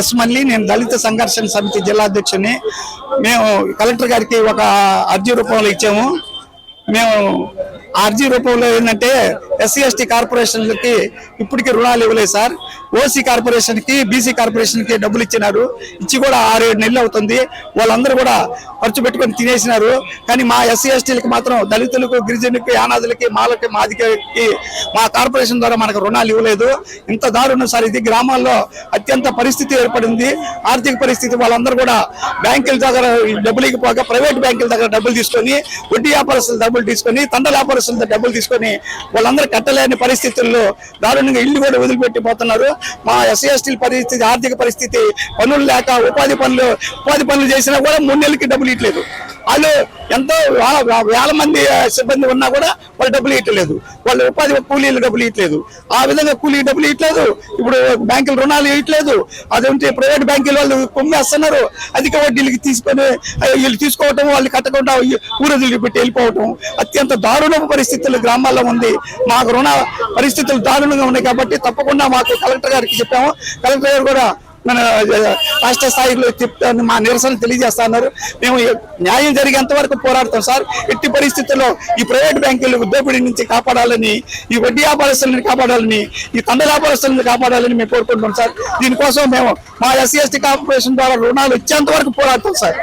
Yes మళ్ళీ నేను దళిత సంఘర్షణ సమితి జిల్లా అధ్యక్షుని. మేము కలెక్టర్ గారికి ఒక అర్జీ రూపంలో ఇచ్చాము. మేము అర్జీ రూపంలో ఏంటంటే ఎస్సీ ఎస్టీ కార్పొరేషన్లకి ఇప్పటికీ రుణాలు ఇవ్వలేదు సార్. ఓసీ కార్పొరేషన్ కి బీసీ కార్పొరేషన్ కి డబ్బులు ఇచ్చినారు. ఇచ్చి కూడా 6-7 నెలలు అవుతుంది. వాళ్ళందరూ కూడా ఖర్చు పెట్టుకొని తినేసినారు. కానీ మా ఎస్సీ ఎస్టీలకి మాత్రం దళితులకు, గిరిజనులకు, యానాదులకి, మాలకి, మాదిగకి మా కార్పొరేషన్ ద్వారా మనకు రుణాలు ఇవ్వలేదు. ఇంత దారుణం సార్ ఇది. గ్రామాల్లో అత్యంత పరిస్థితి ఏర్పడింది. ఆర్థిక పరిస్థితి వాళ్ళందరూ కూడా బ్యాంకుల దగ్గర డబ్బులు ఇవ్వకపోగా ప్రైవేట్ బ్యాంకుల దగ్గర డబ్బులు తీసుకొని, వడ్డీ వ్యాపారస్తుల డబ్బులు తీసుకొని, తండ్రి వ్యాపారస్తులతో డబ్బులు తీసుకొని వాళ్ళందరూ కట్టలేని పరిస్థితుల్లో దారుణంగా ఇల్లు కూడా వదిలిపెట్టిపోతున్నారు. మా ఎస్సీ ఎస్టీల పరిస్థితి, ఆర్థిక పరిస్థితి, పనులు లేక ఉపాధి పనులు చేసినా కూడా 3 నెలలకి డబ్బులు ఇవ్వలేదు. వాళ్ళు ఎంతో వేల మంది సిబ్బంది ఉన్నా కూడా వాళ్ళు డబ్బులు ఇవ్వట్లేదు. వాళ్ళు ఉపాధి కూలీలు డబ్బులు ఇవ్వట్లేదు. ఆ విధంగా కూలీ డబ్బులు ఇవ్వట్లేదు. ఇప్పుడు బ్యాంకులు రుణాలు ఇవ్వట్లేదు. అదేంటి ప్రైవేట్ బ్యాంకుల వాళ్ళు కొమ్మేస్తున్నారు. అధిక వడ్డీలకి తీసుకొని వీళ్ళు తీసుకోవటం, వాళ్ళు కట్టకుండా ఊరదులు పెట్టి వెళ్ళిపోవటం అత్యంత దారుణ పరిస్థితులు గ్రామాల్లో ఉంది. మాకు రుణ పరిస్థితులు దారుణంగా ఉన్నాయి కాబట్టి తప్పకుండా మాకు కలెక్టర్ గారికి చెప్పాము. కలెక్టర్ గారు కూడా మన రాష్ట్ర స్థాయిలో చెప్తాను, మా నిరసన తెలియజేస్తున్నారు. మేము న్యాయం జరిగేంత వరకు పోరాడతాం సార్. ఎట్టి పరిస్థితుల్లో ఈ ప్రైవేట్ బ్యాంకులు దోపిడీ నుంచి కాపాడాలని, ఈ వడ్డీ వ్యాపారస్తులను కాపాడాలని, ఈ తండ్రి వ్యాపారస్తులను కాపాడాలని మేము కోరుకుంటున్నాం సార్. దీనికోసం మేము మా ఎస్సీ ఎస్టీ కార్పొరేషన్ ద్వారా రుణాలు ఇచ్చేంత వరకు పోరాడతాం సార్.